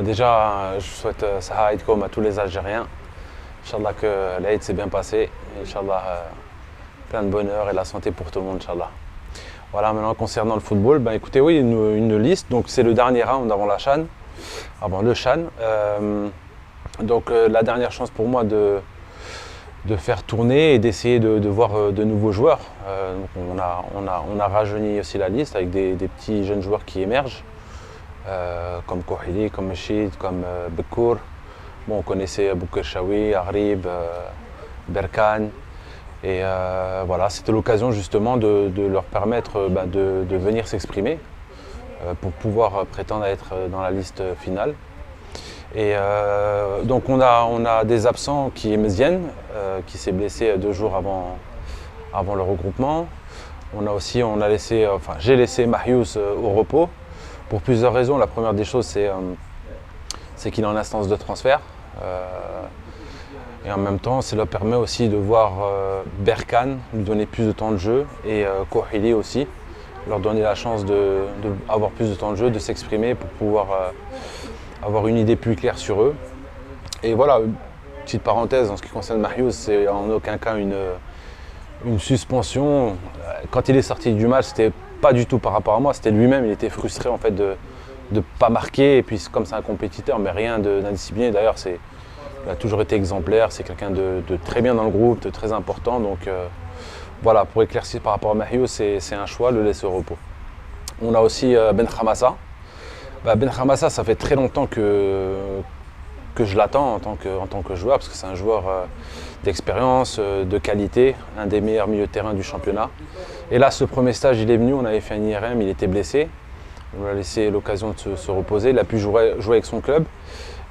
Déjà, je souhaite Saha Eid Kom à tous les Algériens. Inch'Allah que l'Aïd s'est bien passé. Inch'Allah, plein de bonheur et la santé pour tout le monde, Inch'Allah. Voilà, maintenant concernant le football, ben écoutez, oui, une liste. Donc c'est le dernier round avant la CHAN, avant le CHAN. La dernière chance pour moi de faire tourner et d'essayer de voir de nouveaux joueurs. On a rajeuni aussi la liste avec des petits jeunes joueurs qui émergent, comme Kouhili, comme Mechid, comme Bekour. Bon, on connaissait Bouker Chaoui, Arib, Berkane. Et voilà, c'était l'occasion justement de leur permettre de venir s'exprimer pour pouvoir prétendre à être dans la liste finale. Et donc on a des absents qui est Mezienne, qui s'est blessé 2 jours avant le regroupement. J'ai laissé Marius au repos pour plusieurs raisons. La première des choses, c'est qu'il est en instance de transfert. Et en même temps, cela permet aussi de voir Berkane lui donner plus de temps de jeu et Kouhili aussi, leur donner la chance d'avoir plus de temps de jeu, de s'exprimer pour pouvoir avoir une idée plus claire sur eux. Et voilà, petite parenthèse en ce qui concerne Marius, c'est en aucun cas une suspension. Quand il est sorti du match, c'était pas du tout par rapport à moi, c'était lui-même, il était frustré en fait de ne pas marquer, et puis comme c'est un compétiteur, mais rien d'indiscipliné. D'ailleurs, il a toujours été exemplaire, c'est quelqu'un de très bien dans le groupe, de très important. Donc voilà, pour éclaircir par rapport à Marius, c'est un choix, le laisser au repos. On a aussi Ben Khamassa. Ben Khamassa, ça fait très longtemps que je l'attends en tant que joueur, parce que c'est un joueur d'expérience, de qualité, un des meilleurs milieux de terrain du championnat. Et là, ce premier stage, il est venu, on avait fait un IRM, il était blessé. On lui a laissé l'occasion de se reposer, il a pu jouer avec son club.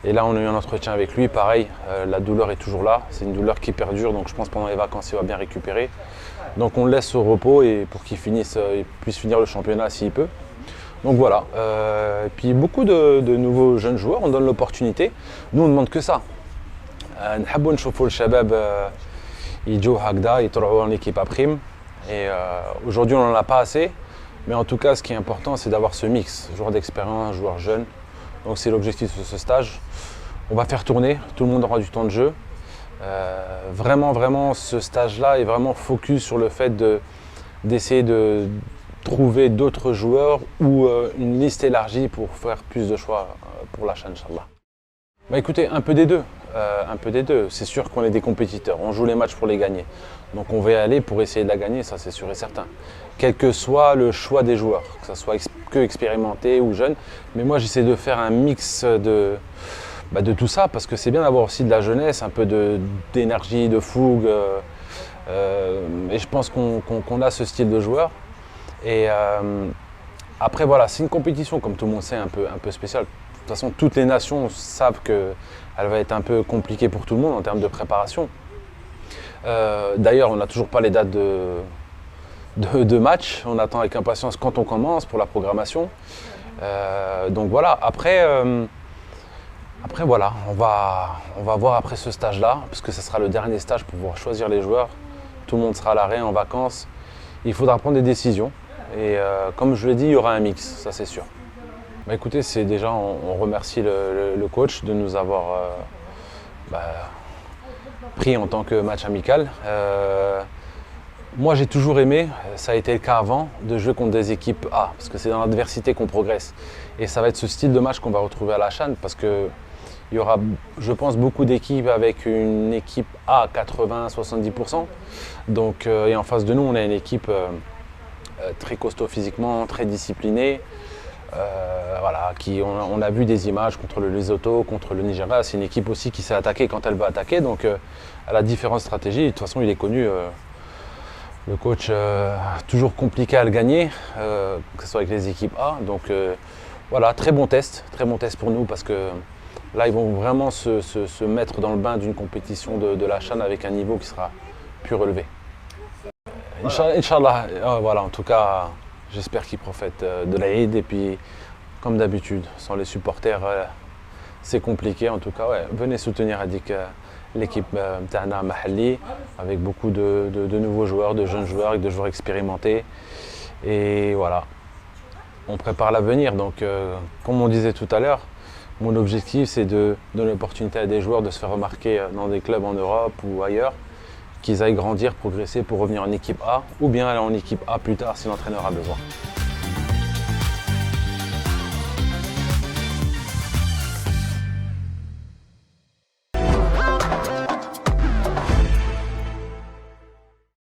Et là, on a eu un entretien avec lui, pareil, la douleur est toujours là, c'est une douleur qui perdure, donc je pense que pendant les vacances, il va bien récupérer. Donc on le laisse au repos et pour qu'il puisse finir le championnat s'il peut. Donc voilà, et puis beaucoup de nouveaux jeunes joueurs, on donne l'opportunité. Nous, on ne demande que ça. نحبوا نشوفوا الشباب يجوا هكذا يطلعوا en équipe à prime. Et aujourd'hui, on n'en a pas assez. Mais en tout cas, ce qui est important, c'est d'avoir ce mix, joueur d'expérience, joueur jeune. Donc c'est l'objectif de ce stage. On va faire tourner, tout le monde aura du temps de jeu. Vraiment, ce stage-là est vraiment focus sur le fait d'essayer de trouver d'autres joueurs ou une liste élargie pour faire plus de choix pour la CHAN, Inch'Allah. Bah écoutez, un peu des deux. C'est sûr qu'on est des compétiteurs, on joue les matchs pour les gagner. Donc on va y aller pour essayer de la gagner, ça c'est sûr et certain. Quel que soit le choix des joueurs, que ce soit que expérimenté ou jeune. Mais moi j'essaie de faire un mix de tout ça, parce que c'est bien d'avoir aussi de la jeunesse, un peu d'énergie, de fougue. Et je pense qu'on a ce style de joueur. Et après voilà, c'est une compétition, comme tout le monde sait, un peu spéciale. De toute façon, toutes les nations savent qu'elle va être un peu compliquée pour tout le monde en termes de préparation. D'ailleurs, on n'a toujours pas les dates de match. On attend avec impatience quand on commence pour la programmation. Donc voilà, après voilà, on va voir après ce stage-là, parce que ce sera le dernier stage pour pouvoir choisir les joueurs. Tout le monde sera à l'arrêt, en vacances. Il faudra prendre des décisions. Et comme je l'ai dit, il y aura un mix, ça c'est sûr. Bah écoutez, c'est déjà, on remercie le coach de nous avoir pris en tant que match amical. Moi j'ai toujours aimé, ça a été le cas avant, de jouer contre des équipes A, parce que c'est dans l'adversité qu'on progresse. Et ça va être ce style de match qu'on va retrouver à la CHAN, parce qu'il y aura, je pense, beaucoup d'équipes avec une équipe A à 80-70%. Donc, et en face de nous, on a une équipe très costaud physiquement, très disciplinée. Voilà, on a vu des images contre le Lesotho, contre le Nigeria. C'est une équipe aussi qui s'est attaquée quand elle veut attaquer. Donc elle a différentes stratégies. De toute façon, il est connu, le coach, toujours compliqué à le gagner, que ce soit avec les équipes A. Donc voilà, très bon test pour nous, parce que là, ils vont vraiment se mettre dans le bain d'une compétition de la CHAN avec un niveau qui sera plus relevé. Inch'Allah, voilà, en tout cas, j'espère qu'ils profitent de l'Aïd. Et puis, comme d'habitude, sans les supporters, c'est compliqué. En tout cas, ouais, venez soutenir l'équipe Tana Mahalli, avec beaucoup de nouveaux joueurs, de jeunes joueurs, avec de joueurs expérimentés. Et voilà, on prépare l'avenir. Donc, comme on disait tout à l'heure, Mon objectif, c'est de donner l'opportunité à des joueurs de se faire remarquer dans des clubs en Europe ou ailleurs, qu'ils aillent grandir, progresser pour revenir en équipe A ou bien aller en équipe A plus tard si l'entraîneur a besoin.